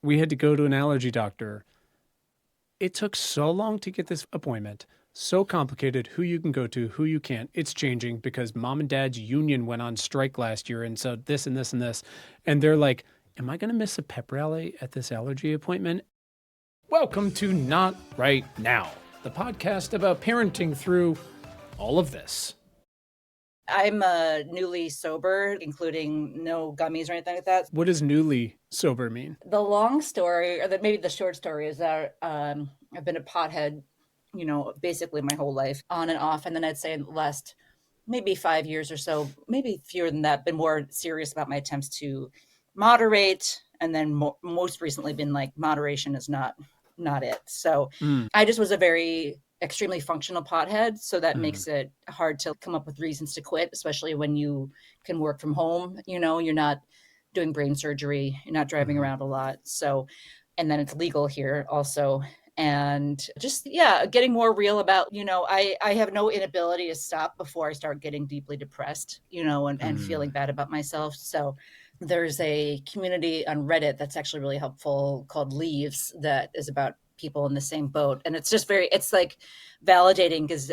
We had to go to an allergy doctor. It took so long to get this appointment. So complicated, who you can go to, who you can't. It's changing because mom and dad's union went on strike last year. And so this and this and this. And they're like, am I going to miss a pep rally at this allergy appointment? Welcome to Not Right Now, the podcast about parenting through all of this. I'm newly sober, including no gummies or anything like that. What does newly sober mean? The long story, or maybe the short story, is that I've been a pothead, basically my whole life, on and off. And then I'd say in the last maybe 5 years or so, maybe fewer than that, been more serious about my attempts to moderate. And then most recently been like, moderation is not it. So I just was a very extremely functional pothead. So that makes it hard to come up with reasons to quit, especially when you can work from home. You're not doing brain surgery, you're not driving around a lot. So, and then it's legal here also. And just, getting more real about, I have no inability to stop before I start getting deeply depressed, and feeling bad about myself. So there's a community on Reddit that's actually really helpful called Leaves that is about people in the same boat. And it's just it's like validating because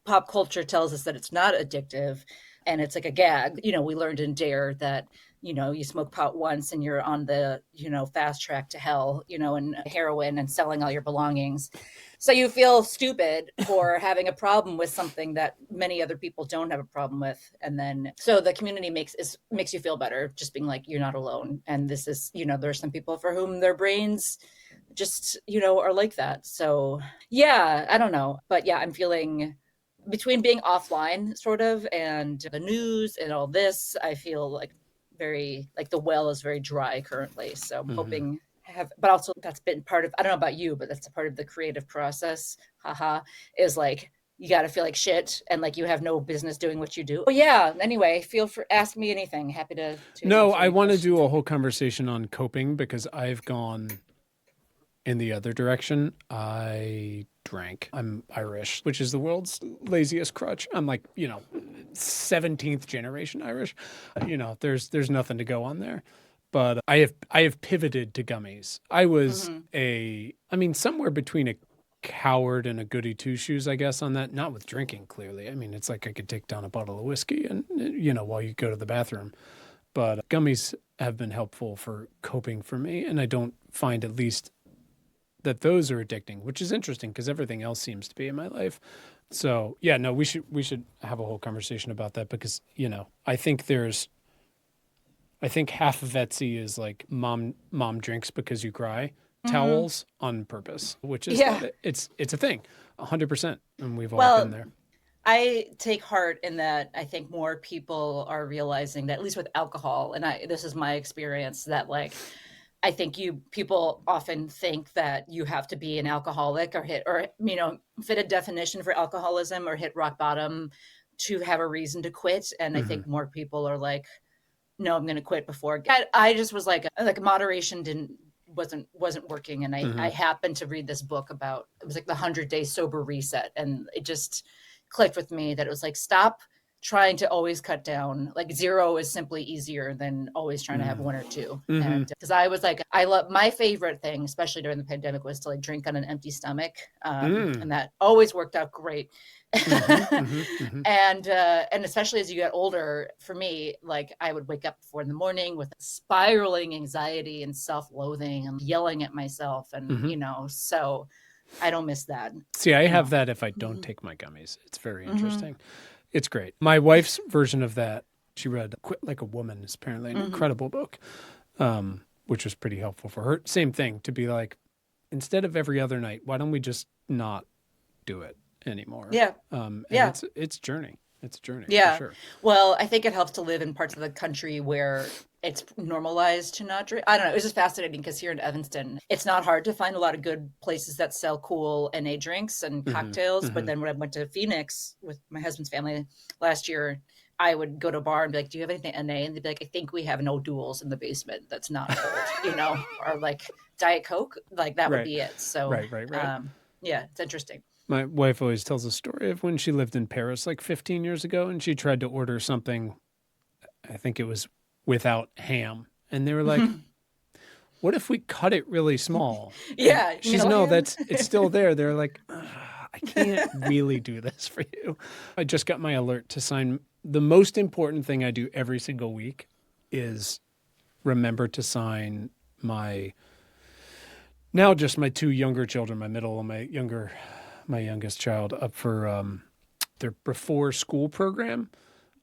pop culture tells us that it's not addictive and it's like a gag. We learned in Dare that, you smoke pot once and you're on the, fast track to hell, and heroin and selling all your belongings. So you feel stupid for having a problem with something that many other people don't have a problem with. And then, so the community makes you feel better just being like, you're not alone. And this is, there's some people for whom their brains just, are like that. So yeah, I don't know. But yeah, I'm feeling between being offline sort of and the news and all this, I feel like very, like the well is very dry currently. So I'm hoping but also that's been part of, I don't know about you, but that's a part of the creative process. Is like, you got to feel like shit and like you have no business doing what you do. Oh yeah. Anyway, ask me anything. Happy to No, I want to do a whole conversation on coping because I've gone in the other direction. I drank. I'm Irish, which is the world's laziest crutch. I'm like, 17th generation Irish. There's nothing to go on there. But I have pivoted to gummies. I was somewhere between a coward and a goody two shoes, I guess, on that. Not with drinking, clearly. I mean, it's like I could take down a bottle of whiskey and, while you go to the bathroom. But gummies have been helpful for coping for me. And I don't find at least that those are addicting, which is interesting because everything else seems to be in my life. So yeah, no, we should have a whole conversation about that because, I think half of Etsy is like mom drinks because you cry towels on purpose, which is, it's a thing 100%. And we've all been there. I take heart in that. I think more people are realizing that, at least with alcohol. And this is my experience that like, I think people often think that you have to be an alcoholic or fit a definition for alcoholism or hit rock bottom to have a reason to quit. And I think more people are like, no, I'm going to quit before. I just was like moderation wasn't working. And I happened to read this book about, it was like the 100-day sober reset. And it just clicked with me that it was like, stop trying to always cut down. Like 0 is simply easier than always trying to have 1 or 2. And because I was like, my favorite thing, especially during the pandemic, was to like drink on an empty stomach. And that always worked out great. And especially as you get older, for me, like I would wake up 4 a.m. with spiraling anxiety and self-loathing and yelling at myself. And, so I don't miss that. See, I have that if I don't take my gummies. It's very interesting. It's great. My wife's version of that, she read Quit Like a Woman, is apparently an incredible book, which was pretty helpful for her. Same thing, to be like, instead of every other night, why don't we just not do it anymore? Yeah. It's a journey. It's a journey. Yeah. For sure. Well, I think it helps to live in parts of the country where it's normalized to not drink. I don't know. It was just fascinating because here in Evanston, it's not hard to find a lot of good places that sell cool NA drinks and cocktails. But then when I went to Phoenix with my husband's family last year, I would go to a bar and be like, do you have anything NA? And they'd be like, I think we have no duels in the basement that's not cold, or like Diet Coke. Like that would be it. So, right. Yeah, it's interesting. My wife always tells a story of when she lived in Paris like 15 years ago and she tried to order something, I think it was without ham. And they were like, what if we cut it really small? Yeah, And you mean she's, a no, land? it's still there. They're like, I can't really do this for you. I just got my alert to sign. The most important thing I do every single week is remember to sign my, now just my two younger children, my middle and my youngest child, up for their before school program,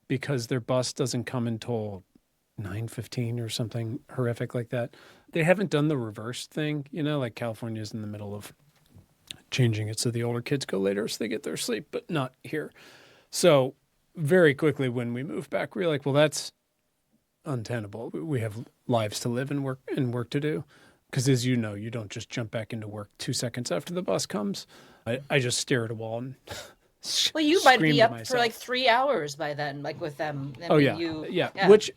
because their bus doesn't come until 9:15 or something horrific like that. They haven't done the reverse thing, like California's in the middle of changing it so the older kids go later so they get their sleep, but not here. So very quickly when we moved back, we were like, well, that's untenable. We have lives to live and work to do. Because as you know, you don't just jump back into work 2 seconds after the bus comes. I just stare at a wall and Well, you might scream be to up for myself. like 3 hours by then, like with them. I Oh mean, yeah, yeah. Which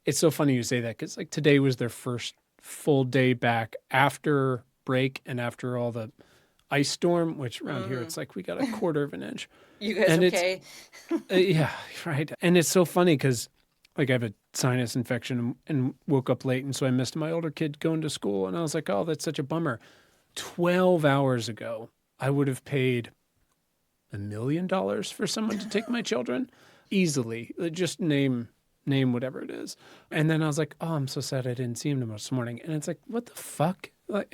it's so funny you say that, because like today was their first full day back after break and after all the ice storm, which around here it's like we got a quarter of an inch. You guys And okay? yeah, right. And it's so funny because like I have a sinus infection and woke up late, and so I missed my older kid going to school, and I was like, oh, that's such a bummer. 12 hours ago, I would have paid $1 million for someone to take my children easily. Just name whatever it is. And then I was like, oh, I'm so sad I didn't see him this morning. And it's like, what the fuck? Like,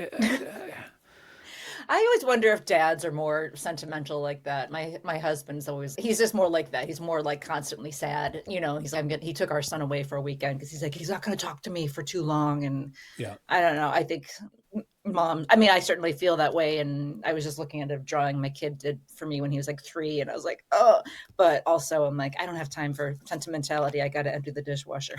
I always wonder if dads are more sentimental like that. My husband's always, he's just more like that. He's more like constantly sad. He took our son away for a weekend because he's like, he's not going to talk to me for too long. And yeah. I don't know. I think mom, I mean, I certainly feel that way. And I was just looking at a drawing my kid did for me when he was like 3. And I was like, oh, but also I'm like, I don't have time for sentimentality. I got to empty the dishwasher.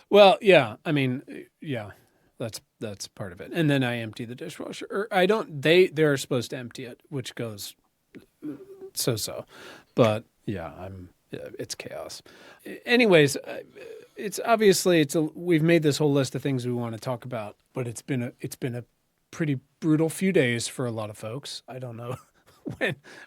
Well, yeah. I mean, yeah. That's part of it. And then I empty the dishwasher. Or I don't. They're supposed to empty it, which goes so. But yeah, it's chaos. Anyways, it's obviously we've made this whole list of things we want to talk about, but it's been a pretty brutal few days for a lot of folks. I don't know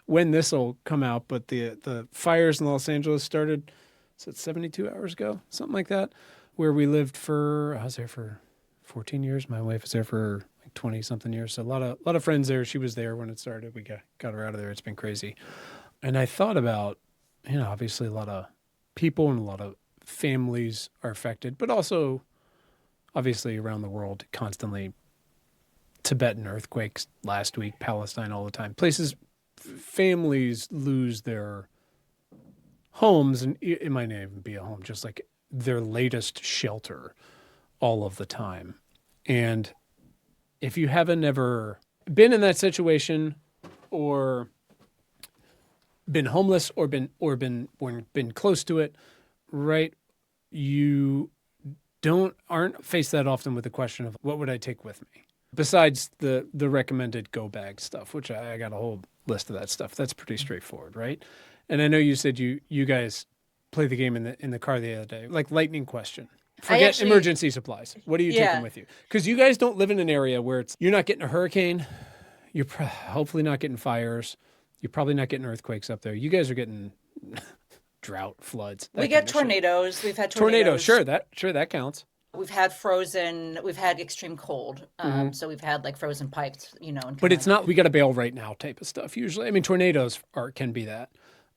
when this will come out, but the fires in Los Angeles started, is it 72 hours ago, something like that, where we lived I was there for 14 years. My wife was there for like 20 something years. So a lot of friends there. She was there when it started. We got her out of there. It's been crazy. And I thought about, obviously a lot of people and a lot of families are affected, but also obviously around the world constantly. Tibetan earthquakes last week, Palestine all the time. Families lose their homes, and it might not even be a home, just like their latest shelter all of the time. And if you haven't ever been in that situation or been homeless or been close to it, right, you aren't faced that often with the question of what would I take with me? Besides the recommended go bag stuff, which I got a whole list of that stuff. That's pretty straightforward, right? And I know you said you guys play the game in the car the other day, like lightning question. Forget emergency supplies. What are you taking with you? Because you guys don't live in an area where you're not getting a hurricane. You're hopefully not getting fires. You're probably not getting earthquakes up there. You guys are getting drought, floods. We get tornadoes. We've had tornadoes. Sure, that counts. We've had extreme cold. So we've had like frozen pipes, But it's not, we got to bail right now type of stuff usually. I mean, tornadoes can be that.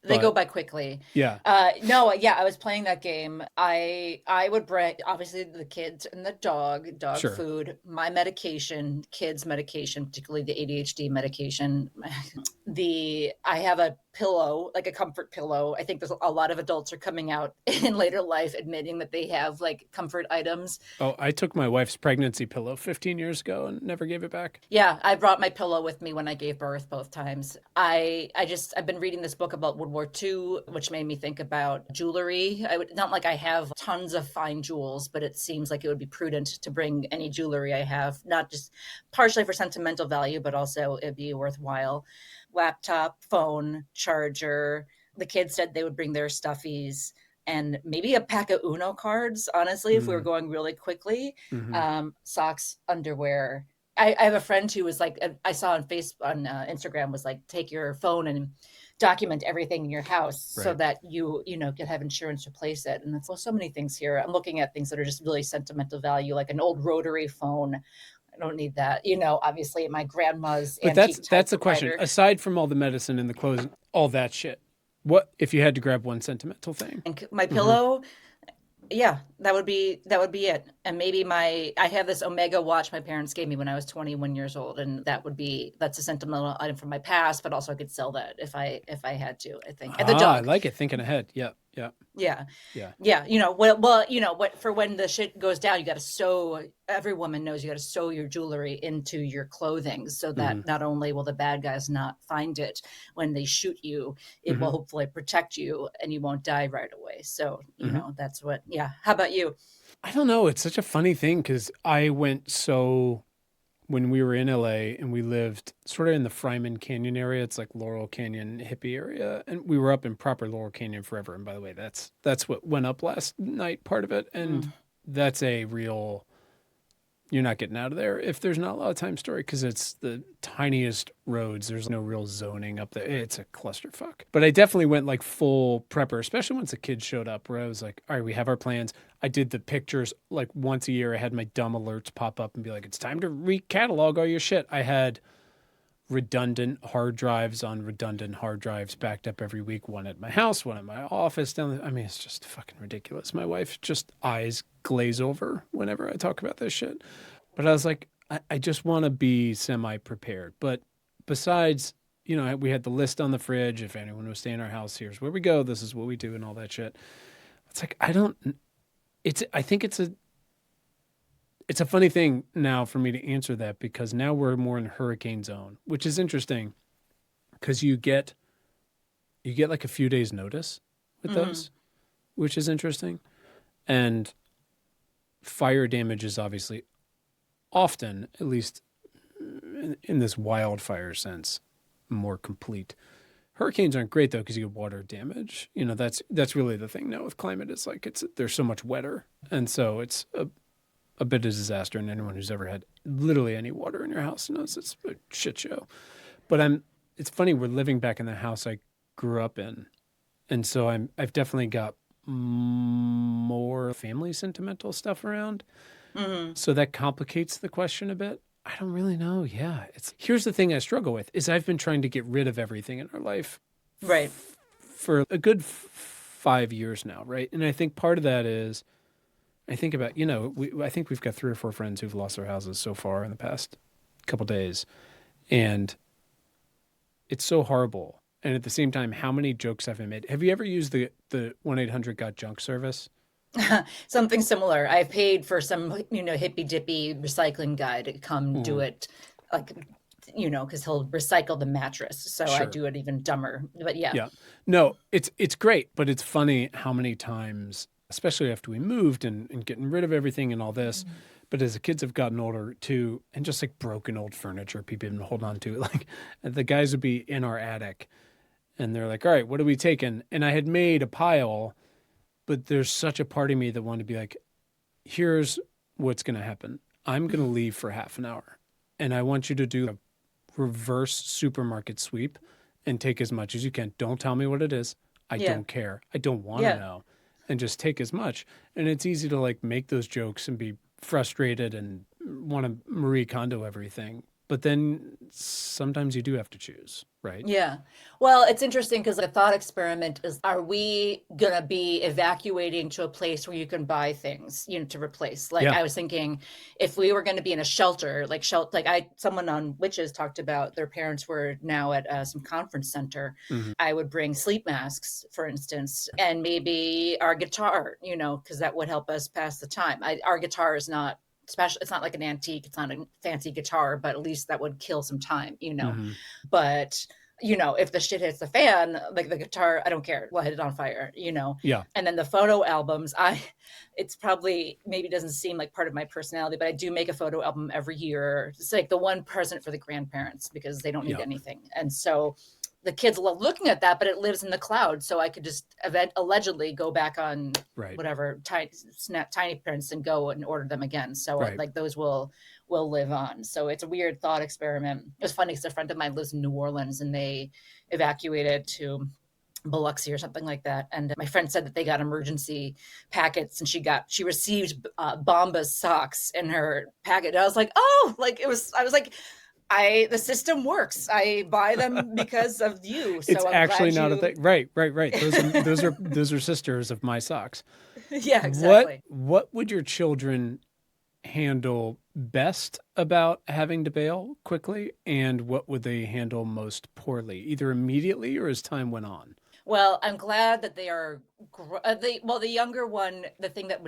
They go by quickly. Yeah. I was playing that game. I would bring, obviously, the kids and the dog sure. Food, my medication, kids' medication, particularly the ADHD medication. I have a pillow, like a comfort pillow. I think there's a lot of adults are coming out in later life admitting that they have like comfort items. Oh, I took my wife's pregnancy pillow 15 years ago and never gave it back. Yeah, I brought my pillow with me when I gave birth both times. I've been reading this book about World War II, which made me think about jewelry. Not like I have tons of fine jewels, but it seems like it would be prudent to bring any jewelry I have, not just partially for sentimental value, but also it'd be worthwhile. Laptop, phone, charger. The kids said they would bring their stuffies and maybe a pack of Uno cards, honestly, if we were going really quickly. Socks, underwear. I have a friend who was like, I saw on Instagram was like, take your phone and document everything in your house so that you can have insurance replace it. And so many things here. I'm looking at things that are just really sentimental value, like an old rotary phone I don't need that. Obviously my grandma's But antique that's the question. typewriter. Aside from all the medicine and the clothes, all that shit, what if you had to grab one sentimental thing? And my Hmm. pillow, yeah, that would be it. And maybe I have this Omega watch my parents gave me when I was 21 years old, and that's a sentimental item from my past, but also I could sell that if I had to, I think. And the I dog. like it. Thinking ahead. Yeah, yeah, Yeah. yeah. Yeah, well, what for when the shit goes down, you got to sew. Every woman knows you got to sew your jewelry into your clothing so that Hmm. not only will the bad guys not find it when they shoot you, it will Hmm. hopefully protect you and you won't die right away. So, Hmm. that's what, yeah. How about you? I don't know. It's such a funny thing because I went so when we were in LA and we lived sort of in the Fryman Canyon area. It's like Laurel Canyon hippie area, and we were up in proper Laurel Canyon forever. And by the way, that's what went up last night, part of it, and Mm. that's a real. You're not getting out of there if there's not a lot of time story because it's the tiniest roads. There's no real zoning up there. It's a clusterfuck. But I definitely went like full prepper, especially once the kids showed up where I was like, all right, we have our plans. I did the pictures like once a year. I had my dumb alerts pop up and be like, it's time to recatalog all your shit. I had redundant hard drives on redundant hard drives backed up every week, one at my house, one at my office down there. I mean, it's just fucking ridiculous. My wife just eyes glaze over whenever I talk about this shit. But I was like, I just want to be semi prepared. But besides, we had the list on the fridge. If anyone was staying in our house, here's where we go. This is what we do and all that shit. It's like, I think it's a funny thing now for me to answer that because now we're more in hurricane zone, which is interesting because you get like a few days notice with Hmm. those, which is interesting. And fire damage is obviously often, at least in this wildfire sense, more complete. Hurricanes aren't great though because you get water damage. That's really the thing now with climate. It's like there's so much wetter, and so it's a bit of disaster. And anyone who's ever had literally any water in your house knows it's a shit show. But it's funny, we're living back in the house I grew up in. And so I've definitely got more family sentimental stuff around. Hmm. So that complicates the question a bit. I don't really know. Yeah. Here's the thing I struggle with is I've been trying to get rid of everything in our life Right. for a good 5 years now, right? And I think part of that is I think about, I think we've got 3 or 4 friends who've lost their houses so far in the past couple days. And it's so horrible. And at the same time, how many jokes have I made? Have you ever used the 1-800-GOT-JUNK service? Something similar. I've paid for some, hippy dippy recycling guy to come do Mhm. it, like, because he'll recycle the mattress. So I Sure. do it even dumber. But yeah. Yeah. No, it's great, but it's funny how many times, especially after we moved and getting rid of everything and all this, but as the kids have gotten older too, and just like broken old furniture, people have been holding on to it. Like the guys would be in our attic and they're like, all right, what are we taking? And I had made a pile, but there's such a part of me that wanted to be like, here's what's going to happen. I'm going to leave for half an hour and I want you to do a reverse supermarket sweep and take as much as you can. Don't tell me what it is. I Yeah. don't care. I don't want to Yeah. know. And just take as much. And it's easy to like make those jokes and be frustrated and want to Marie Kondo everything. But then sometimes you do have to choose, right? Yeah. Well, it's interesting because the thought experiment is, are we going to be evacuating to a place where you can buy things, to replace? Like Yeah. I was thinking if we were going to be in a shelter, someone on Witches talked about their parents were now at some conference center. Hmm. I would bring sleep masks, for instance, and maybe our guitar, because that would help us pass the time. Our guitar is not special. It's not like an antique. It's not a fancy guitar, but at least that would kill some time. Hmm. But if the shit hits the fan, like the guitar, I don't care. We'll hit it on fire. Yeah. And then the photo albums, it's probably maybe doesn't seem like part of my personality, but I do make a photo album every year. It's like the one present for the grandparents because they don't need Yeah. anything. And so the kids love looking at that, but it lives in the cloud. So I could just allegedly go back on Right. whatever snap tiny prints and go and order them again. So Right. like those will live on. So it's a weird thought experiment. It was funny because a friend of mine lives in New Orleans and they evacuated to Biloxi or something like that. And my friend said that they got emergency packets, and she received Bombas socks in her packet. And I was like, oh, like I was like, the system works. I buy them because of you. It's So I'm actually glad not a you. thing. Right, right, right. Those are sisters of my socks. Yeah, What exactly. what would your children handle best about having to bail quickly, and what would they handle most poorly, either immediately or as time went on? Well, I'm glad that they are. The younger one, the thing that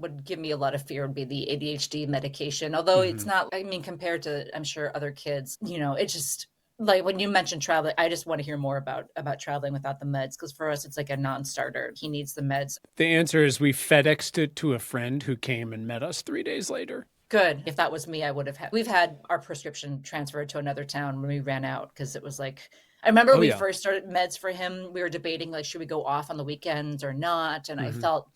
would give me a lot of fear would be the ADHD medication. Although it's Hmm. not, I mean, compared to I'm sure other kids, it just like when you mentioned traveling, I just want to hear more about traveling without the meds, because for us it's like a non-starter. He needs the meds. The answer is we FedExed it to a friend who came and met us 3 days later. Good. If that was me, I would have we've had our prescription transferred to another town when we ran out, because it was like, I remember Oh when we yeah. first started meds for him, we were debating like, should we go off on the weekends or not? And I Hmm. felt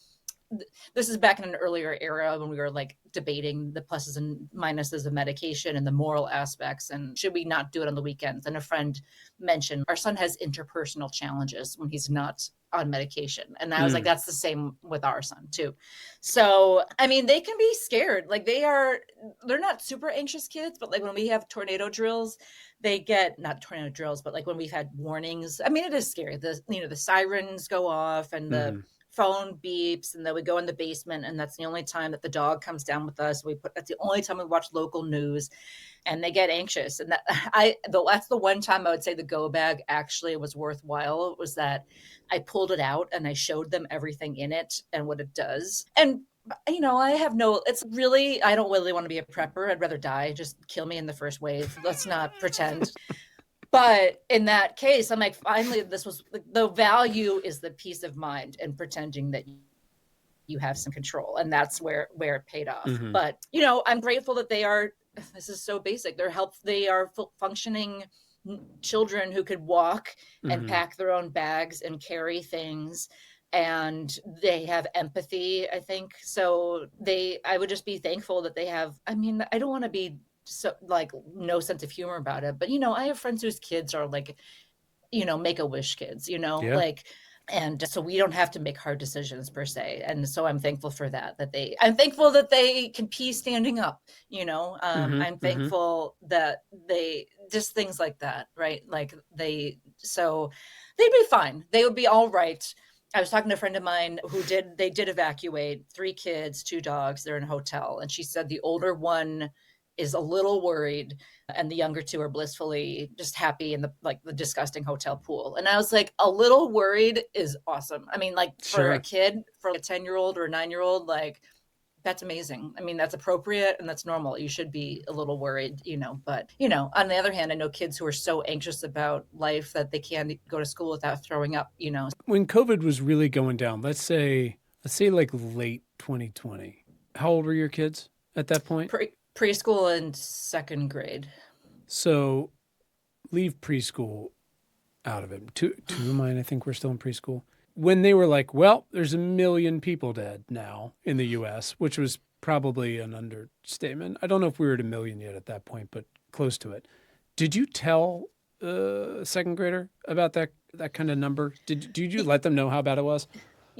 this is back in an earlier era when we were like debating the pluses and minuses of medication and the moral aspects, and should we not do it on the weekends. And a friend mentioned our son has interpersonal challenges when he's not on medication, and I was like, Mm. that's the same with our son too. So I mean, they can be scared. Like they're not super anxious kids, but like when we have tornado drills, they get not tornado drills, but like when we've had warnings, I mean, it is scary. The sirens go off and the Hmm. phone beeps, and then we go in the basement, and that's the only time that the dog comes down with us. That's the only time we watch local news, and they get anxious. And that's the one time I would say the go bag actually was worthwhile. It was that I pulled it out and I showed them everything in it and what it does. And I don't really want to be a prepper. I'd rather die. Just kill me in the first wave. Let's not pretend. But in that case, I'm like, finally, this was the value is the peace of mind and pretending that you have some control. And that's where it paid off. Hmm. But, I'm grateful that this is so basic. They are functioning children who could walk and Hmm. pack their own bags and carry things. And they have empathy, I think. So I would just be thankful that they have, I mean, I don't want to be so like no sense of humor about it, but I have friends whose kids are like, make a wish kids, Yeah. like, and so we don't have to make hard decisions per se. And so I'm thankful for I'm thankful that they can pee standing up, Hmm. I'm Hmm. thankful that they just things like that, right? Like so they'd be fine. They would be all right. I was talking to a friend of mine they did evacuate 3 kids, 2 dogs. They're in a hotel. And she said the older one is a little worried, and the younger two are blissfully just happy in the disgusting hotel pool. And I was like, a little worried is awesome. I mean, like for a Sure. kid, for a 10-year-old or a 9-year-old, like that's amazing. I mean, that's appropriate and that's normal. You should be a little worried, but on the other hand, I know kids who are so anxious about life that they can't go to school without throwing up. When COVID was really going down, let's say like late 2020. How old were your kids at that point? Preschool and second grade. So leave preschool out of it. Two of mine, I think, were still in preschool. When they were like, well, there's a million people dead now in the US, which was probably an understatement. I don't know if we were at a million yet at that point, but close to it. Did you tell a second grader about that kind of number? Did you let them know how bad it was?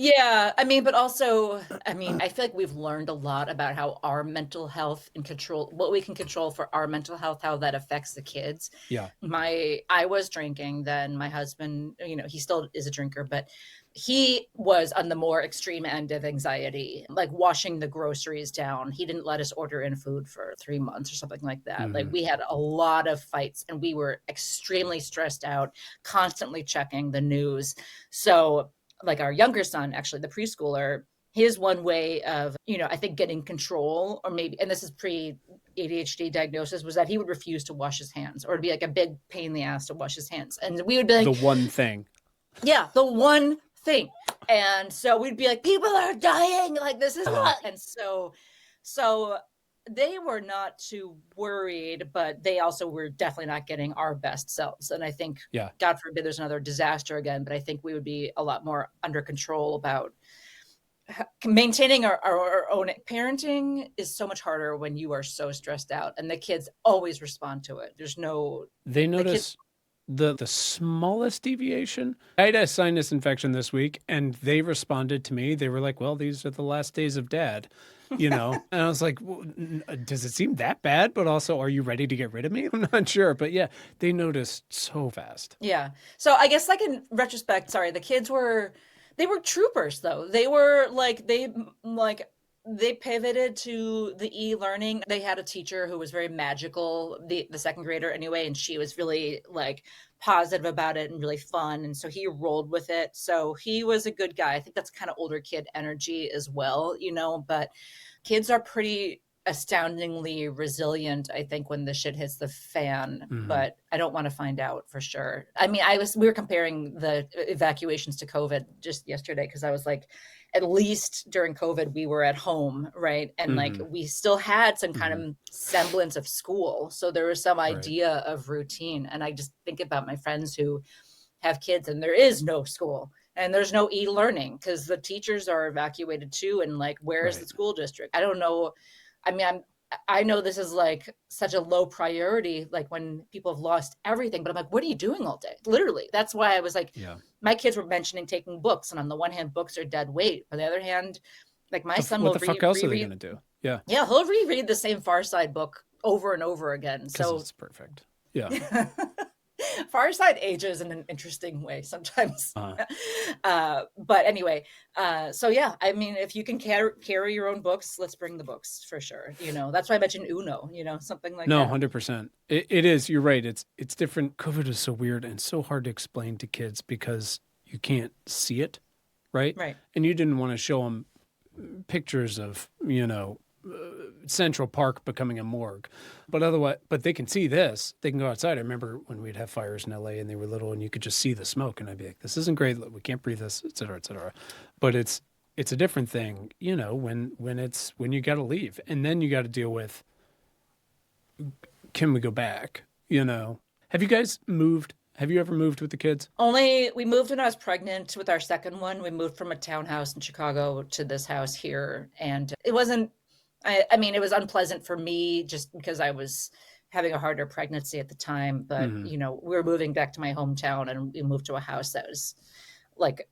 Yeah, I mean, but also, I mean, I feel like we've learned a lot about how our mental health and what we can control for our mental health, how that affects the kids. Yeah. I was drinking then. My husband, he still is a drinker, but he was on the more extreme end of anxiety, like washing the groceries down. He didn't let us order in food for 3 months or something like that. Like Hmm. we had a lot of fights, and we were extremely stressed out, constantly checking the news. So like our younger son, actually, the preschooler, his one way of, I think getting control, or maybe, and this is pre ADHD diagnosis, was that he would refuse to wash his hands, or it'd be like a big pain in the ass to wash his hands. And we would be The like, one thing. yeah, the one thing. And so we'd be like, people are dying. Like, this is Uh, not. And so they were not too worried, but they also were definitely not getting our best selves. And I think, yeah. God forbid, there's another disaster again, but I think we would be a lot more under control about maintaining our own. Parenting is so much harder when you are so stressed out, and the kids always respond to it. There's no, They the kids, notice the smallest deviation. I had a sinus infection this week, and they responded to me. They were like, well, these are the last days of dad, you know? And I was like, well, does it seem that bad? But also, are you ready to get rid of me? I'm not sure. But yeah, they noticed so fast. Yeah. So I guess like in retrospect, sorry, the kids were they were troopers though. They were they pivoted to the e-learning. They had a teacher who was very magical, the second grader anyway, and she was really like positive about it and really fun. And so he rolled with it. So he was a good guy. I think that's kind of older kid energy as well, you know, but kids are pretty astoundingly resilient, I think, when the shit hits the fan. But I don't want to find out for sure. I mean, we were comparing the evacuations to COVID just yesterday because I was like, at least during COVID, we were at home, right? And like we still had some kind of semblance of school. So there was some idea of routine. And I just think about my friends who have kids and there is no school. And there's no e-learning because the teachers are evacuated too. And like, where's the school district? I don't know. I mean, I know this is like such a low priority, like when people have lost everything, but I'm like, what are you doing all day? Literally. That's why I was like, my kids were mentioning taking books. And on the one hand, books are dead weight. On the other hand, like my son will what the fuck else are they going to do? Yeah. Yeah. He'll reread the same Far Side book over and over again. So it's perfect. Yeah. Far Side ages in an interesting way sometimes. But anyway, so yeah, I mean, if you can carry your own books, let's bring the books for sure. You know, that's why I mentioned Uno, you know, something like that. No, 100%. It is. You're right. It's different. COVID is so weird and so hard to explain to kids because you can't see it, right? Right. And you didn't want to show them pictures of, you know, Central Park becoming a morgue, but they can see this. They can go outside. I remember when we'd have fires in LA and they were little and you could just see the smoke and I'd be like, this isn't great. We can't breathe this, et cetera, et cetera. But it's a different thing, you know, when you got to leave and then you got to deal with, can we go back? You know, have you guys moved? Have you ever moved with the kids? We moved when I was pregnant with our second one. We moved from a townhouse in Chicago to this house here. And it wasn't, I mean, it was unpleasant for me just because I was having a harder pregnancy at the time. But, you know, we were moving back to my hometown and we moved to a house that was like,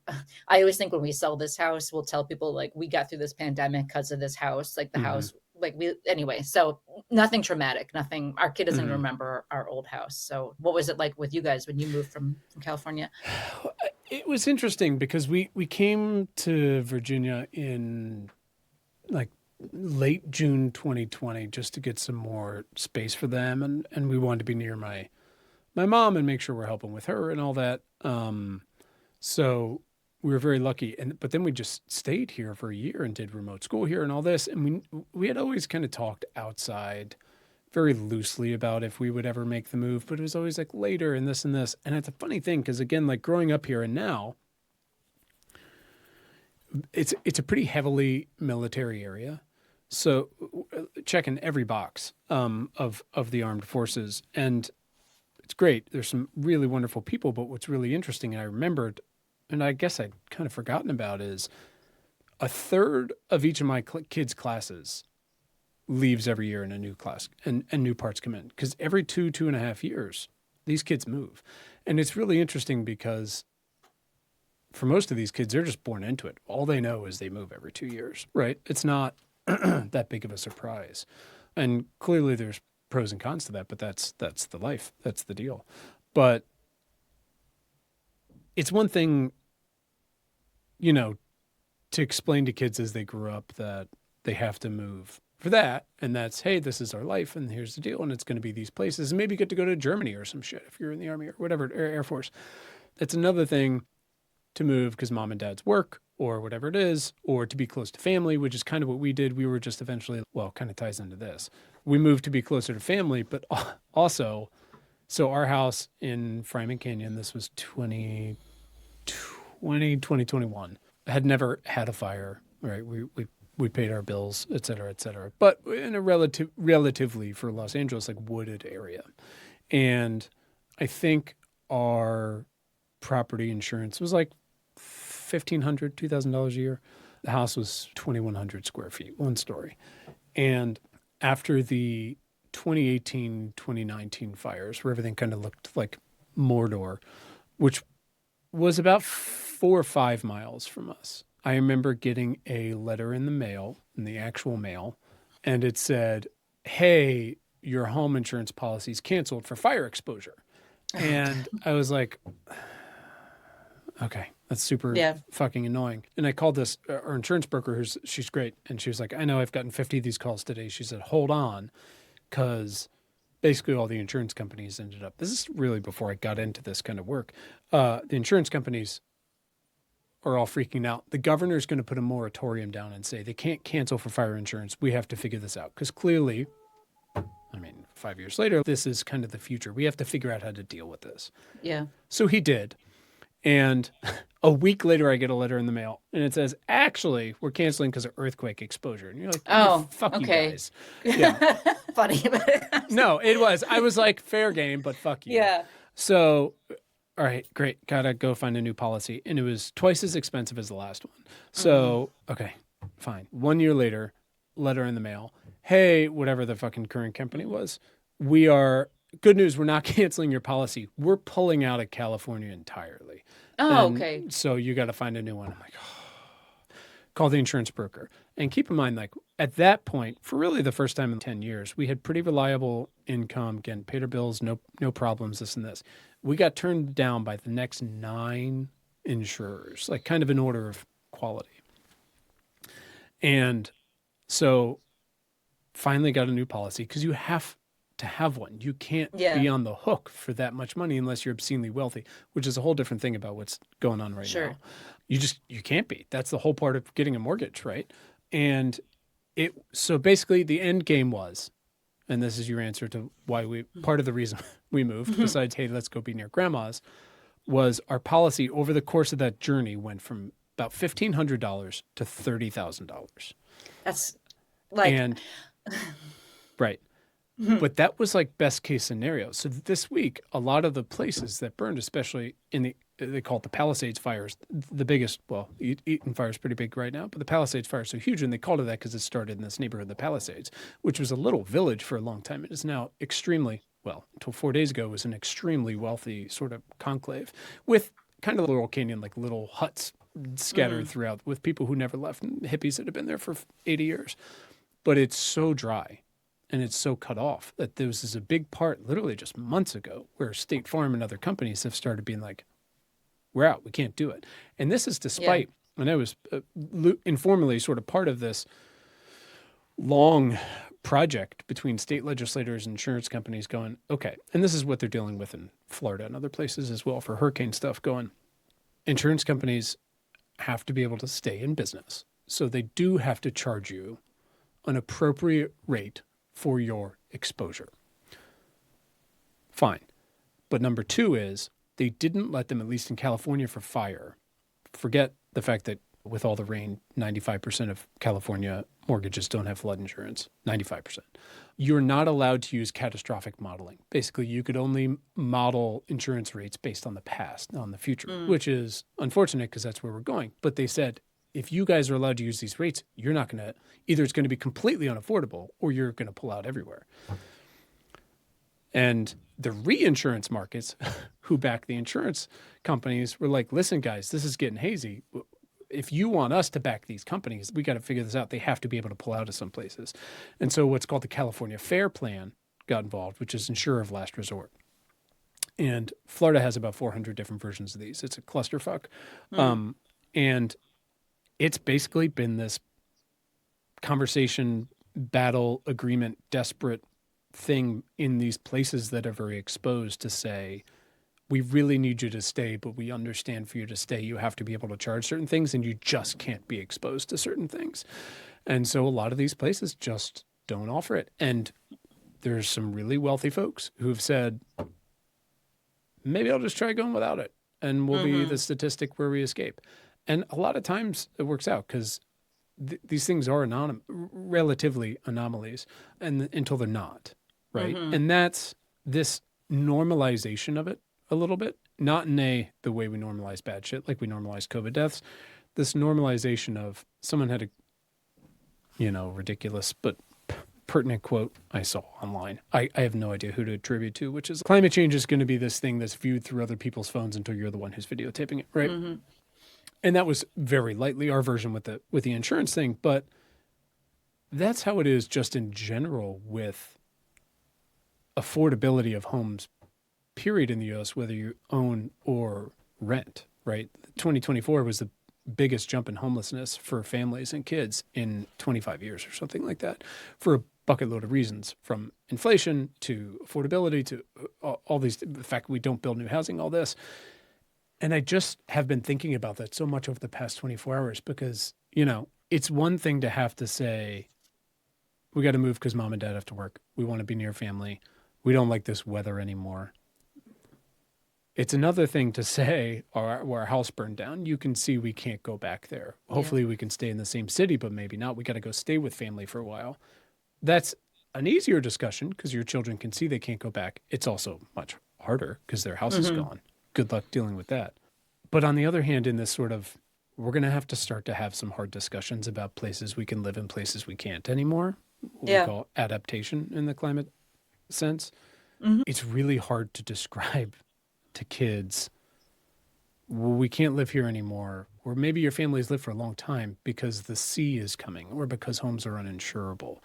I always think when we sell this house, we'll tell people like, we got through this pandemic because of this house, like the house, anyway, so nothing traumatic, nothing, our kid doesn't remember our old house. So what was it like with you guys when you moved from California? It was interesting because we came to Virginia in like late June 2020 just to get some more space for them and we wanted to be near my mom and make sure we're helping with her and all that. So we were very lucky. But then we just stayed here for a year and did remote school here and all this. And we had always kind of talked outside very loosely about if we would ever make the move, but it was always like later and this and this. And it's a funny thing because again, like growing up here and now, it's a pretty heavily military area. So checking every box of the armed forces. And it's great. There's some really wonderful people, but what's really interesting, and I remembered, and I guess I'd kind of forgotten about, is a third of each of my kids' classes leaves every year in a new class and new parts come in. Because every 2.5 years, these kids move. And it's really interesting because for most of these kids, they're just born into it. All they know is they move every 2 years, right? It's not that big of a surprise. And clearly there's pros and cons to that, but that's the life. That's the deal. But it's one thing, you know, to explain to kids as they grow up that they have to move for that. And that's, hey, this is our life and here's the deal. And it's going to be these places. And maybe you get to go to Germany or some shit if you're in the Army or whatever, Air Force. That's another thing to move because mom and dad's work or whatever it is, or to be close to family, which is kind of what we did. We were just eventually, well, kind of ties into this. We moved to be closer to family, but also, so our house in Fryman Canyon, this was 2021, had never had a fire, right? We paid our bills, et cetera, but in a relatively for Los Angeles, like wooded area. And I think our property insurance was like $1,500, $2,000 a year. The house was 2,100 square feet, one story. And after the 2018, 2019 fires, where everything kind of looked like Mordor, which was about 4 or 5 miles from us. I remember getting a letter in the mail, in the actual mail, and it said, hey, your home insurance policy is canceled for fire exposure. And I was like, okay, that's super fucking annoying. And I called this, our insurance broker, she's great. And she was like, I know I've gotten 50 of these calls today. She said, hold on, because basically all the insurance companies ended up, this is really before I got into this kind of work. The insurance companies are all freaking out. The governor's going to put a moratorium down and say they can't cancel for fire insurance. We have to figure this out. Because clearly, 5 years later, this is kind of the future. We have to figure out how to deal with this. Yeah. So he did. And a week later, I get a letter in the mail, and it says, actually, we're canceling because of earthquake exposure. And you're like, oh, fuck okay. You guys. Yeah. Funny. No, it was. I was like, fair game, but fuck you. Yeah. So, all right, great. Gotta go find a new policy. And it was twice as expensive as the last one. So, okay, fine. 1 year later, letter in the mail. Hey, whatever the fucking current company was, good news, we're not canceling your policy. We're pulling out of California entirely. Oh, okay. So you got to find a new one. I'm like, call the insurance broker. And keep in mind, like at that point, for really the first time in 10 years, we had pretty reliable income, again, paid our bills, no problems, this and this. We got turned down by the next 9 insurers, like kind of in order of quality. And so finally got a new policy because you have to have one. You can't be on the hook for that much money unless you're obscenely wealthy, which is a whole different thing about what's going on right now. You can't be. That's the whole part of getting a mortgage, right? And so basically the end game was, and this is your answer to why part of the reason we moved, besides, hey, let's go be near grandma's, was our policy over the course of that journey went from about $1,500 to $30,000. That's like... Right. But that was like best case scenario. So this week, a lot of the places that burned, especially they call it the Palisades fires, the biggest, well, Eaton fire is pretty big right now, but the Palisades fire is so huge, and they called it that because it started in this neighborhood, the Palisades, which was a little village for a long time. It is now until 4 days ago, was an extremely wealthy sort of conclave with kind of Laurel Canyon, like little huts scattered throughout with people who never left, and hippies that have been there for 80 years. But it's so dry. And it's so cut off that there was a big part literally just months ago where State Farm and other companies have started being like, we're out, we can't do it. And this is despite, and I was informally sort of part of this long project between state legislators and insurance companies going, okay, and this is what they're dealing with in Florida and other places as well for hurricane stuff going, insurance companies have to be able to stay in business. So they do have to charge you an appropriate rate for your exposure. Fine. But number 2 is they didn't let them, at least in California for fire, forget the fact that with all the rain, 95% of California mortgages don't have flood insurance, 95%. You're not allowed to use catastrophic modeling. Basically, you could only model insurance rates based on the past, not on the future, which is unfortunate because that's where we're going. But they said, if you guys are allowed to use these rates, you're not going to, either it's going to be completely unaffordable or you're going to pull out everywhere. And the reinsurance markets who back the insurance companies were like, listen, guys, this is getting hazy. If you want us to back these companies, we got to figure this out. They have to be able to pull out of some places. And so what's called the California Fair Plan got involved, which is insurer of last resort. And Florida has about 400 different versions of these. It's a clusterfuck. And it's basically been this conversation, battle, agreement, desperate thing in these places that are very exposed to say, we really need you to stay, but we understand for you to stay, you have to be able to charge certain things and you just can't be exposed to certain things. And so a lot of these places just don't offer it. And there's some really wealthy folks who have said, maybe I'll just try going without it and we'll be the statistic where we escape. And a lot of times it works out because these things are relatively anomalies until they're not, right? And that's this normalization of it a little bit, not in the way we normalize bad shit, like we normalize COVID deaths. This normalization of someone had a, ridiculous but pertinent quote I saw online. I have no idea who to attribute to, which is climate change is going to be this thing that's viewed through other people's phones until you're the one who's videotaping it, right? Mm-hmm. And that was very lightly our version with the insurance thing, but that's how it is just in general with affordability of homes, period, in the US, whether you own or rent, right? 2024 was the biggest jump in homelessness for families and kids in 25 years or something like that, for a bucket load of reasons, from inflation to affordability to all these, the fact we don't build new housing, all this. And I just have been thinking about that so much over the past 24 hours because, you know, it's one thing to have to say, we got to move because mom and dad have to work. We want to be near family. We don't like this weather anymore. It's another thing to say, our house burned down. You can see we can't go back there. Hopefully we can stay in the same city, but maybe not. We got to go stay with family for a while. That's an easier discussion because your children can see they can't go back. It's also much harder because their house is gone. Good luck dealing with that. But on the other hand, in this sort of, we're going to have to start to have some hard discussions about places we can live and places we can't anymore. What we call adaptation in the climate sense. It's really hard to describe to kids, well, we can't live here anymore. Or maybe your family's lived for a long time because the sea is coming or because homes are uninsurable.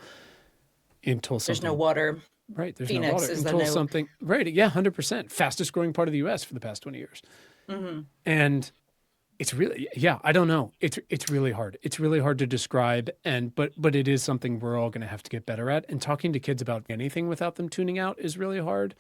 Until something, There's no water. Right. There's Phoenix no water is until the new... something. Right. Yeah. 100%. Fastest growing part of the U.S. for the past 20 years. And it's really, I don't know. It's really hard. It's really hard to describe. But it is something we're all going to have to get better at. And talking to kids about anything without them tuning out is really hard.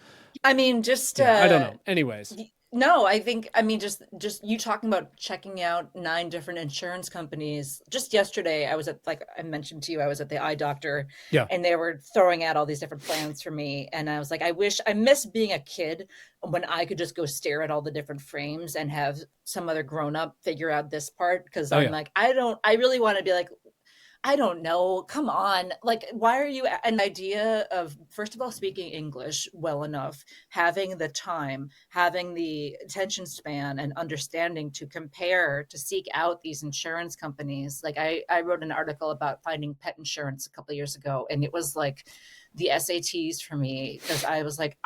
I mean, just I don't know. Anyways. No, I think, I mean, just you talking about checking out 9 different insurance companies. Just yesterday, I was at, like I mentioned to you, I was at the eye doctor, and they were throwing out all these different plans for me. And I was like, I miss being a kid when I could just go stare at all the different frames and have some other grown up figure out this part. Cause I'm like, I really want to be like, I don't know. Come on. Like, why are you an idea of, first of all, speaking English well enough, having the time, having the attention span and understanding to compare, to seek out these insurance companies. Like I wrote an article about finding pet insurance a couple of years ago, and it was like the SATs for me, because I was like,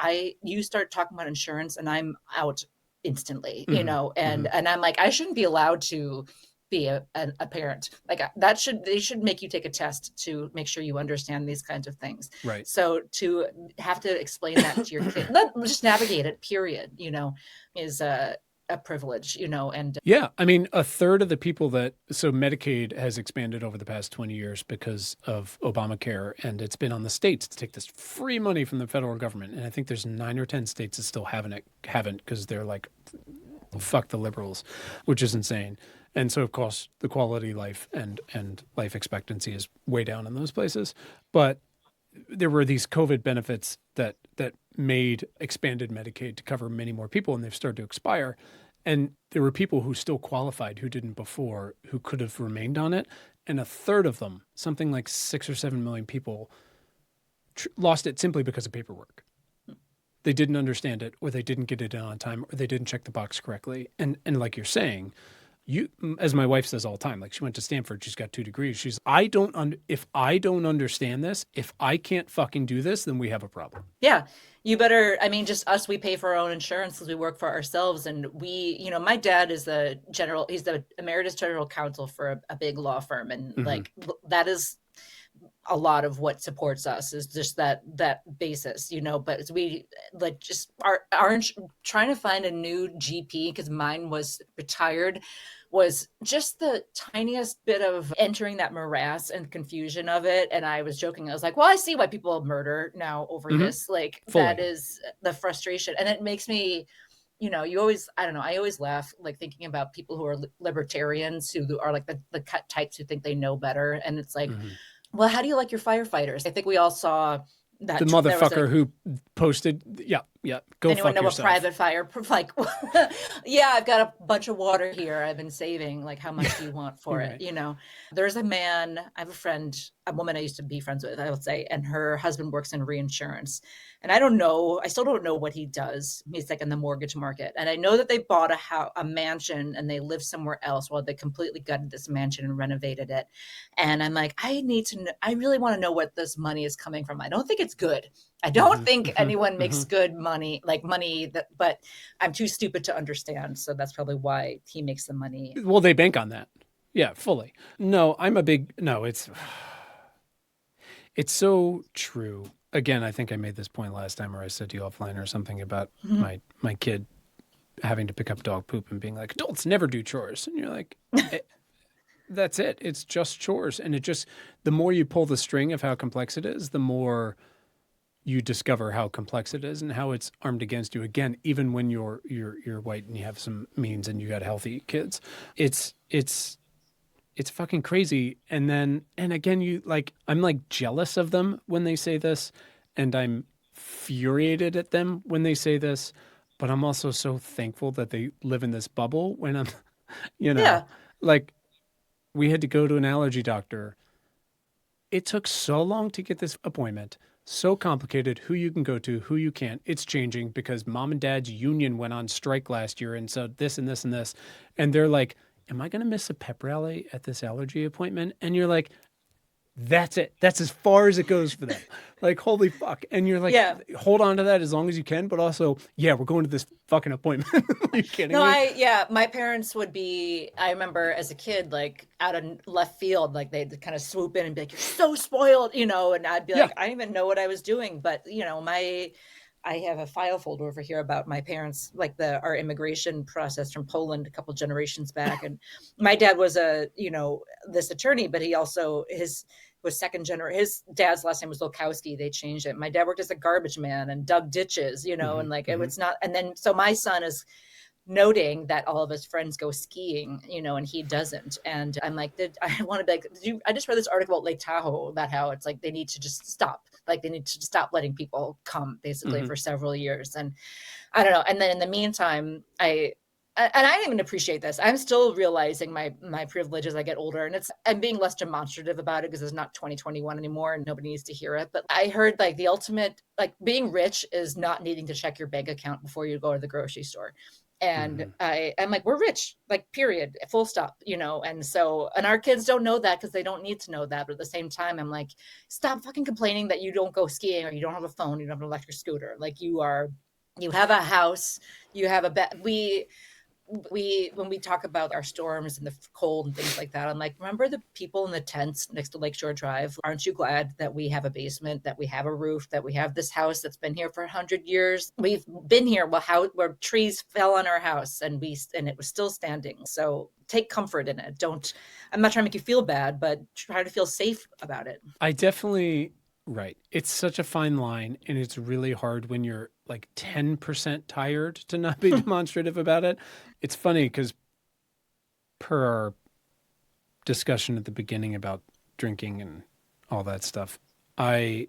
you start talking about insurance and I'm out instantly, you know, and I'm like, I shouldn't be allowed to be a parent. Like they should make you take a test to make sure you understand these kinds of things. Right. So to have to explain that to your kid, not just navigate it, period, you know, is a privilege, you know. And I mean, a third of the people so Medicaid has expanded over the past 20 years because of Obamacare, and it's been on the states to take this free money from the federal government. And I think there's 9 or 10 states that still haven't because they're like, fuck the liberals, which is insane. And so, of course, the quality of life and life expectancy is way down in those places. But there were these COVID benefits that made expanded Medicaid to cover many more people, and they've started to expire. And there were people who still qualified who didn't before, who could have remained on it. And a third of them, something like 6 or 7 million people, lost it simply because of paperwork. They didn't understand it, or they didn't get it in on time, or they didn't check the box correctly. And like you're saying, as my wife says all the time, like she went to Stanford, she's got 2 degrees. She's, if I don't understand this, if I can't fucking do this, then we have a problem. Yeah. You better, I mean, just us, we pay for our own insurance because we work for ourselves. And we, you know, my dad is he's the emeritus general counsel for a big law firm. And like, that is a lot of what supports us, is just that basis, you know. But we like just are trying to find a new GP because mine was retired, was just the tiniest bit of entering that morass and confusion of it. And I was joking, I was like, well, I see why people murder now over this. Like fully. That is the frustration. And it makes me, you know, I always laugh, like thinking about people who are libertarians, who are like the cut types who think they know better. And it's like, well, how do you like your firefighters? I think we all saw that the motherfucker who posted Yeah, yeah. Go Anyone fuck know yourself. a private fire? Like, yeah, I've got a bunch of water here. I've been saving. Like, how much do you want for it? Right. You know, there's a man, I have a friend, a woman I used to be friends with, I would say, and her husband works in reinsurance. And I still don't know what he does. He's like in the mortgage market. And I know that they bought a mansion and they live somewhere else while they completely gutted this mansion and renovated it. And I'm like, I need to know, I really want to know what this money is coming from. I don't think it's good. I don't think anyone makes good money, like money that, but I'm too stupid to understand. So that's probably why he makes the money. Well, they bank on that. Yeah, fully. No, it's so true. Again, I think I made this point last time, or I said to you offline or something about my kid having to pick up dog poop and being like, adults never do chores. And you're like, that's it. It's just chores. And the more you pull the string of how complex it is, the more you discover how complex it is and how it's armed against you. Again, even when you're white and you have some means and you got healthy kids, it's fucking crazy. And again, I'm like jealous of them when they say this, and I'm infuriated at them when they say this, but I'm also so thankful that they live in this bubble when I'm, Yeah. like we had to go to an allergy doctor. It took so long to get this appointment. So complicated, who you can go to, who you can't. It's changing because mom and dad's union went on strike last year. And so this and this and this. And they're like, am I going to miss a pep rally at this allergy appointment? And you're like, that's it. That's as far as it goes for them. Like, holy fuck. And you're like, Yeah. hold on to that as long as you can. But also, yeah, we're going to this fucking appointment. Are you kidding me? My parents would be, I remember as a kid, like out of left field, like they'd kind of swoop in and be like, you're so spoiled, and I'd be like, I didn't even know what I was doing. But, I have a file folder over here about my parents, like our immigration process from Poland a couple generations back. And my dad was this attorney, but he also, was second generation. His dad's last name was Lukowski. They changed it. My dad worked as a garbage man and dug ditches, and like, it was not, and then, so my son is noting that all of his friends go skiing, and he doesn't. And I'm like, I want to be like, I just read this article about Lake Tahoe about how it's like they need to just stop. Like they need to stop letting people come basically for several years. And I don't know. And then in the meantime, I didn't even appreciate this. I'm still realizing my privilege as I get older, and I'm being less demonstrative about it because it's not 2021 anymore and nobody needs to hear it. But I heard like the ultimate, like being rich is not needing to check your bank account before you go to the grocery store. And I'm like, we're rich, like period, full stop, and so, and our kids don't know that because they don't need to know that. But at the same time, I'm like, stop fucking complaining that you don't go skiing or you don't have a phone, you don't have an electric scooter. Like you have a house, you have a bed. When we talk about our storms and the cold and things like that, I'm like, remember the people in the tents next to Lakeshore Drive? Aren't you glad that we have a basement, that we have a roof, that we have this house that's been here for 100 years? We've been here where trees fell on our house and it was still standing. So take comfort in it. I'm not trying to make you feel bad, but try to feel safe about it. I definitely, right. It's such a fine line, and it's really hard when you're like 10% tired to not be demonstrative about it. It's funny because per our discussion at the beginning about drinking and all that stuff, I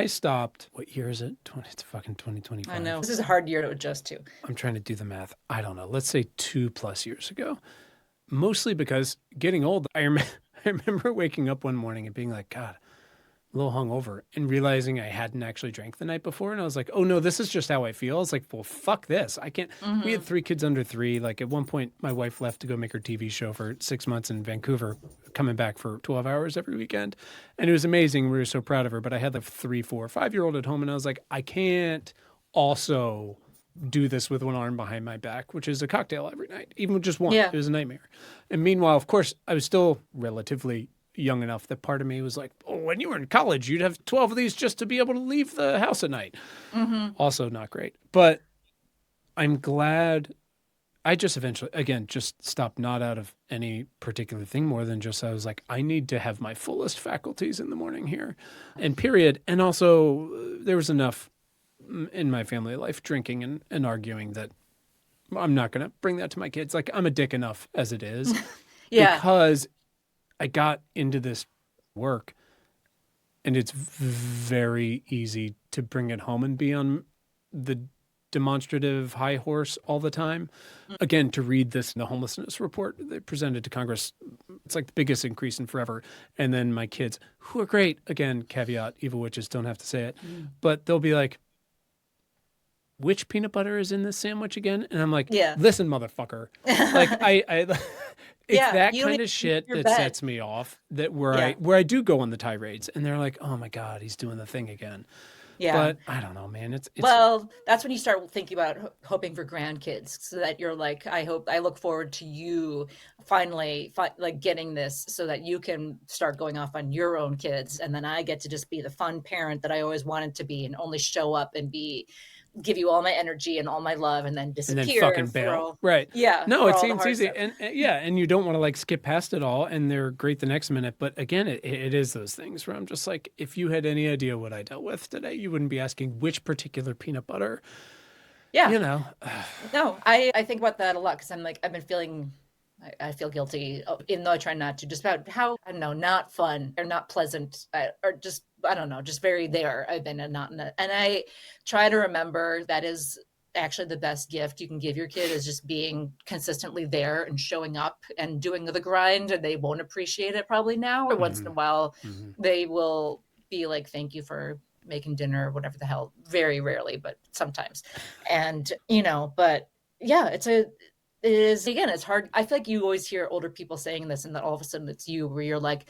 stopped. What year is it? It's fucking 2025. I know. This is a hard year to adjust to. I'm trying to do the math. I don't know. Let's say 2+ years ago. Mostly because getting old, I remember waking up one morning and being like, God, a little hungover, and realizing I hadn't actually drank the night before. And I was like, oh no, this is just how I feel. I was like, well, fuck this. I can't. We had 3 kids under 3. Like at one point, my wife left to go make her TV show for 6 months in Vancouver, coming back for 12 hours every weekend. And it was amazing. We were so proud of her. But I had like 3, 4, 5-year-old at home. And I was like, I can't also do this with one arm behind my back, which is a cocktail every night, even with just one. Yeah. It was a nightmare. And meanwhile, of course, I was still relatively young enough that part of me was like, oh, when you were in college, you'd have 12 of these just to be able to leave the house at night. Also not great. But I'm glad I just eventually, again, just stopped, not out of any particular thing more than just I was like, I need to have my fullest faculties in the morning here, and period. And also there was enough in my family life drinking and arguing that I'm not going to bring that to my kids. Like I'm a dick enough as it is. Because I got into this work, and it's very easy to bring it home and be on the demonstrative high horse all the time. Again, to read the homelessness report they presented to Congress, it's like the biggest increase in forever. And then my kids, who are great, again, caveat, evil witches don't have to say it, but they'll be like, which peanut butter is in this sandwich again? And I'm like, listen, motherfucker. Like it's that kind of shit that sets me off, that where I do go on the tirades, and they're like, oh my God, he's doing the thing again. Yeah. But I don't know, man. It's well, that's when you start thinking about hoping for grandkids, so that you're like, I look forward to you finally like getting this, so that you can start going off on your own kids. And then I get to just be the fun parent that I always wanted to be, and only show up and give you all my energy and all my love, and then disappear. And then fucking bail. Right. Yeah. No, it seems easy. And and you don't want to like skip past it all, and they're great the next minute. But again, it is those things where I'm just like, if you had any idea what I dealt with today, you wouldn't be asking which particular peanut butter. Yeah. You know. No, I think about that a lot, because I'm like, I've been feeling, I feel guilty, even though I try not to, just about how, I don't know, not fun or not pleasant, or just, I don't know, just very there I've been, and not in it. And I try to remember that is actually the best gift you can give your kid, is just being consistently there and showing up and doing the grind. And they won't appreciate it probably now, or once in a while they will be like, thank you for making dinner or whatever the hell. Very rarely, but sometimes. And, but yeah, it is, again, it's hard. I feel like you always hear older people saying this, and then all of a sudden it's you, where you're like,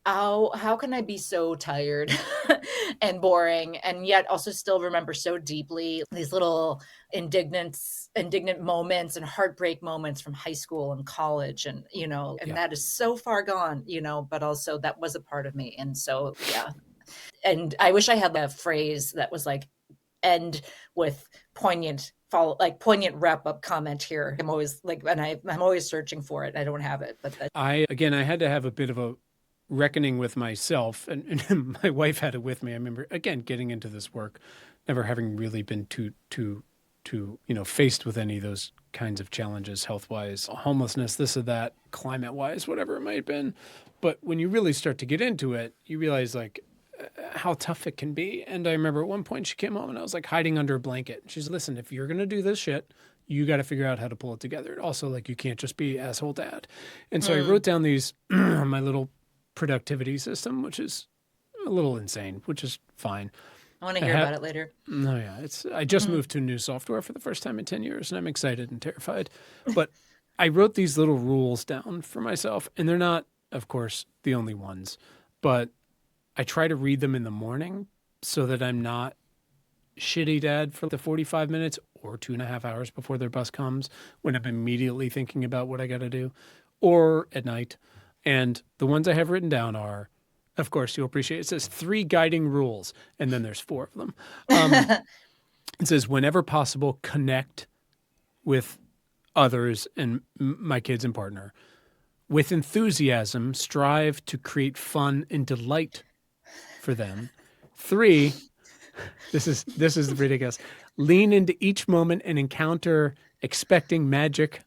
how can I be so tired and boring, and yet also still remember so deeply these little indignant moments and heartbreak moments from high school and college, and that is so far gone, but also that was a part of me. And so, yeah. And I wish I had a phrase that was like, end with poignant wrap-up comment here. I'm always like, and I'm always searching for it. I don't have it, but I had to have a bit of a reckoning with myself, and my wife had it with me. I remember, again, getting into this work, never having really been too faced with any of those kinds of challenges, health-wise, homelessness, this or that, climate-wise, whatever it might have been. But when you really start to get into it, you realize like how tough it can be. And I remember at one point she came home and I was like hiding under a blanket. She's, listen, if you're going to do this shit, you got to figure out how to pull it together. Also, like, you can't just be asshole dad. And so I wrote down these, my little productivity system, which is a little insane, which is fine. I want to hear about it later. No, yeah. I just moved to new software for the first time in 10 years, and I'm excited and terrified. But I wrote these little rules down for myself, and they're not, of course, the only ones, but I try to read them in the morning so that I'm not shitty dad for the 45 minutes or 2.5 hours before their bus comes, when I'm immediately thinking about what I got to do, or at night. And the ones I have written down are, of course, you'll appreciate it says 3 guiding rules, and then there's 4 of them. It says, whenever possible, connect with others and my kids and partner. With enthusiasm, strive to create fun and delight for them. 3, this is ridiculous. Lean into each moment and encounter expecting magic.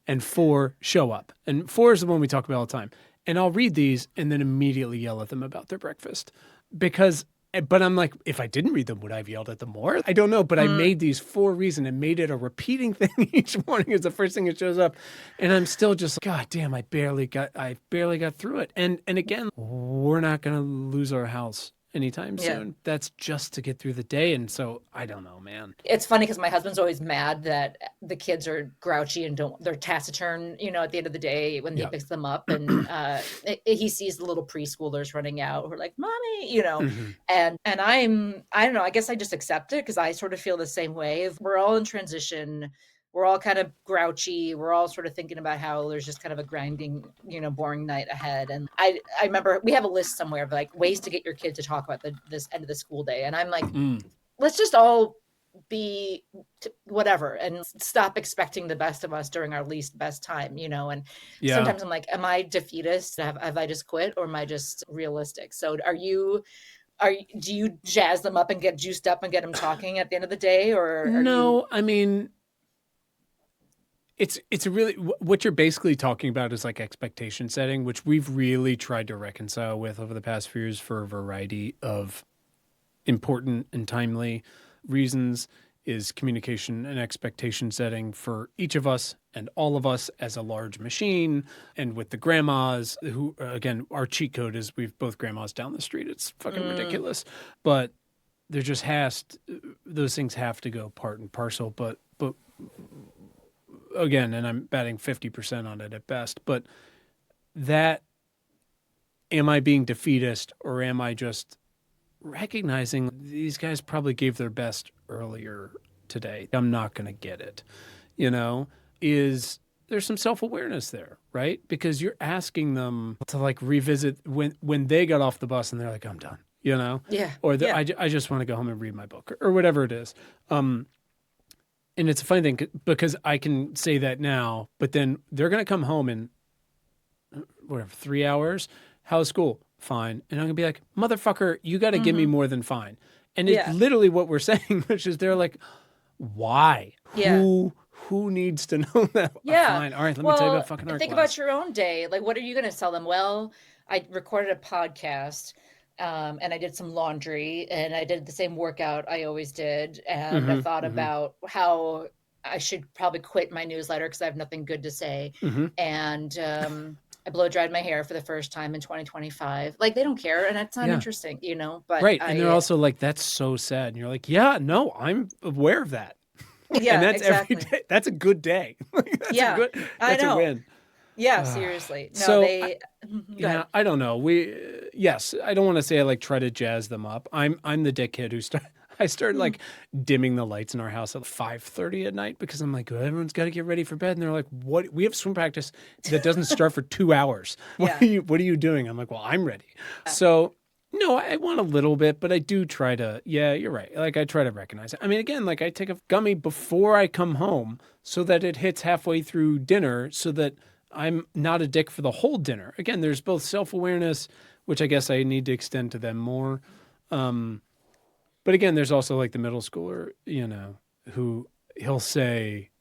And 4, show up. And 4 is the one we talk about all the time. And I'll read these and then immediately yell at them about their breakfast. But I'm like, if I didn't read them, would I have yelled at them more? I don't know. But I made these 4 reasons and made it a repeating thing each morning. It's the first thing that shows up. And I'm still just like, God damn, I barely got through it. And again, we're not going to lose our house anytime soon. That's just to get through the day. And so I don't know, man. It's funny because my husband's always mad that the kids are grouchy and they're taciturn, at the end of the day when he picks them up, and he sees the little preschoolers running out who are like, mommy, and I don't know, I guess I just accept it, because I sort of feel the same way. We're all in transition. We're all kind of grouchy. We're all sort of thinking about how there's just kind of a grinding, boring night ahead. And I remember we have a list somewhere of like ways to get your kid to talk about this end of the school day. And I'm like, let's just all be whatever and stop expecting the best of us during our least best time, and sometimes I'm like, am I defeatist? Have I just quit, or am I just realistic? So do you jazz them up and get juiced up and get them talking at the end of the day, or no? I mean, It's a really, what you're basically talking about is like expectation setting, which we've really tried to reconcile with over the past few years for a variety of important and timely reasons. is communication and expectation setting for each of us and all of us as a large machine. And with the grandmas who, again, our cheat code is we've both grandmas down the street. It's fucking ridiculous. But there just those things have to go part and parcel. But again, and I'm batting 50% on it at best, but am I being defeatist, or am I just recognizing these guys probably gave their best earlier today? I'm not going to get it. There's some self-awareness there, right? Because you're asking them to like revisit when they got off the bus and they're like, I'm done, Yeah. Or I just want to go home and read my book or whatever it is. And it's a funny thing because I can say that now, but then they're going to come home in 3 hours. How's school? Fine. And I'm going to be like, motherfucker, you got to give me more than fine. And it's literally what we're saying, which is they're like, why? Yeah. Who needs to know that? Yeah. Fine. All right, let me tell you about fucking art think class. about your own day. Like, what are you going to tell them? Well, I recorded a podcast and I did some laundry and I did the same workout I always did. And I thought about how I should probably quit my newsletter because I have nothing good to say. And I blow dried my hair for the first time in 2025. Like, they don't care, and it's not interesting, But right, and they're also like, "That's so sad." And you're like, "Yeah, no, I'm aware of that." Yeah, and that's exactly. every day. That's a good day. That's a win. Yeah, seriously. No, so I don't know. I don't want to say I like try to jazz them up. I'm the dickhead who I started like dimming the lights in our house at 5:30 at night because I'm like, everyone's got to get ready for bed. And they're like, what? We have swim practice that doesn't start for 2 hours. What are you doing? I'm like, well, I'm ready. So no, I want a little bit, but I do try to, you're right. Like I try to recognize it. I mean, again, like I take a gummy before I come home so that it hits halfway through dinner so that I'm not a dick for the whole dinner. Again, there's both self-awareness, which I guess I need to extend to them more. But again, there's also like the middle schooler, who he'll say,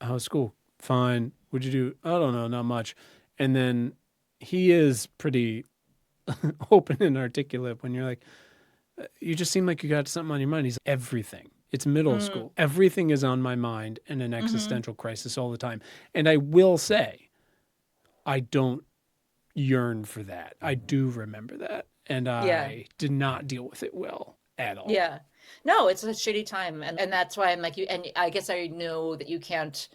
how's school? Fine. What'd you do? I don't know, not much. And then he is pretty open and articulate when you're like, you just seem like you got something on your mind. He's everything. It's middle school. Everything is on my mind and an existential crisis all the time. And I will say, I don't yearn for that. I do remember that. And I did not deal with it well at all. Yeah. No, it's a shitty time. And that's why I'm like, and I guess I know that you can't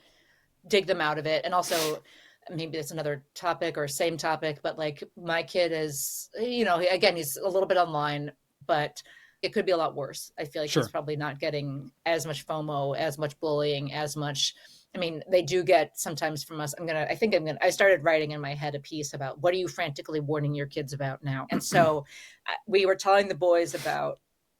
dig them out of it. And also, maybe that's another topic or same topic, but like my kid is, again, he's a little bit online, but it could be a lot worse. I feel like he's probably not getting as much FOMO, as much bullying, as much. I mean, they do get sometimes from us. I started writing in my head a piece about what are you frantically warning your kids about now? And so we were telling the boys about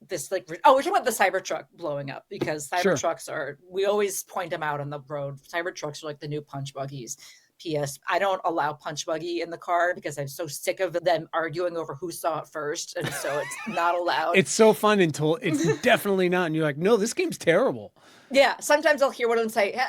this, like, we're talking about the Cybertruck blowing up because Cybertrucks we always point them out on the road. Cybertrucks are like the new punch buggies. P.S. I don't allow punch buggy in the car because I'm so sick of them arguing over who saw it first. And so it's not allowed. It's so fun until it's definitely not. And you're like, no, this game's terrible. Yeah. Sometimes I'll hear one of them say,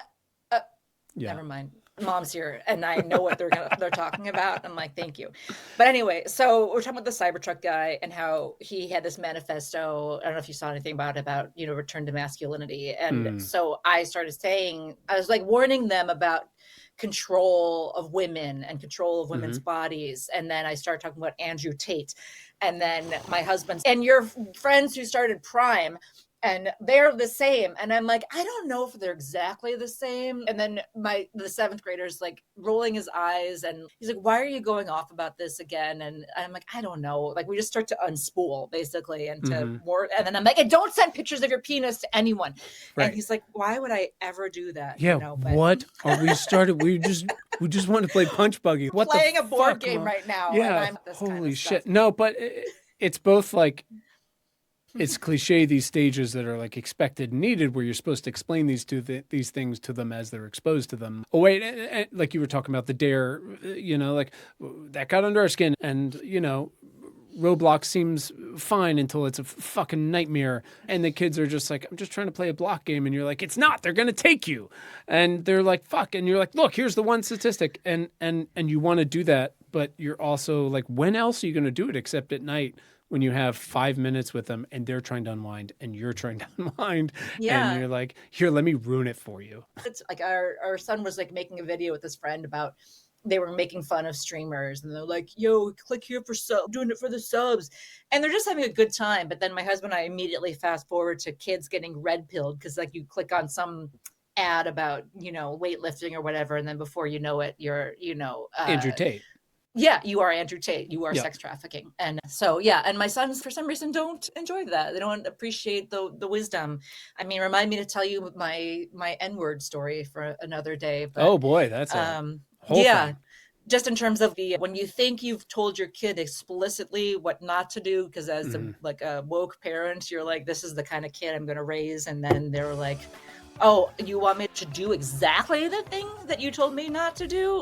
never mind. Mom's here. And I know what they're talking about. I'm like, thank you. But anyway, so we're talking about the Cybertruck guy and how he had this manifesto. I don't know if you saw anything about, return to masculinity. And so I started saying, I was like warning them about control of women and control of women's bodies. And then I started talking about Andrew Tate and then my husband and your friends who started Prime, and they're the same. And I'm like, I don't know if they're exactly the same. And then the seventh grader's like rolling his eyes and he's like, why are you going off about this again? And I'm like, I don't know. Like we just start to unspool basically and to more. And then I'm like, and don't send pictures of your penis to anyone. Right. And he's like, why would I ever do that? Yeah. What are we started? We just want to play punch buggy. What playing a board game right now. Yeah. And I'm holy shit. No, but it's both like, it's cliche, these stages that are like expected and needed where you're supposed to explain these things to them as they're exposed to them. Oh, wait, and like you were talking about the dare, like that got under our skin and, Roblox seems fine until it's a fucking nightmare. And the kids are just like, I'm just trying to play a block game. And you're like, it's not, they're going to take you. And they're like, fuck. And you're like, look, here's the one statistic. And you want to do that, but you're also like, when else are you going to do it except at night? when you have 5 minutes with them and they're trying to unwind and you're trying to unwind, and Yeah. you're like, here, let me ruin it for you. It's like our son was like making a video with his friend about they were making fun of streamers and they're like, yo, click here for sub, doing it for the subs. And they're just having a good time. But then my husband and I immediately fast forward to kids getting red pilled because like you click on some ad about, weightlifting or whatever. And then before you know it, you're, Andrew Tate. yeah, you are Andrew Tate. You are Yeah. sex trafficking. And so, yeah. And my sons, for some reason, don't enjoy that. They don't appreciate the wisdom. I mean, remind me to tell you my N-word story for another day. But, Oh boy, that's a whole thing. just in terms of when you think you've told your kid explicitly what not to do, because as like a woke parent, you're like, this is the kind of kid I'm going to raise. And then they're like, oh, you want me to do exactly the thing that you told me not to do?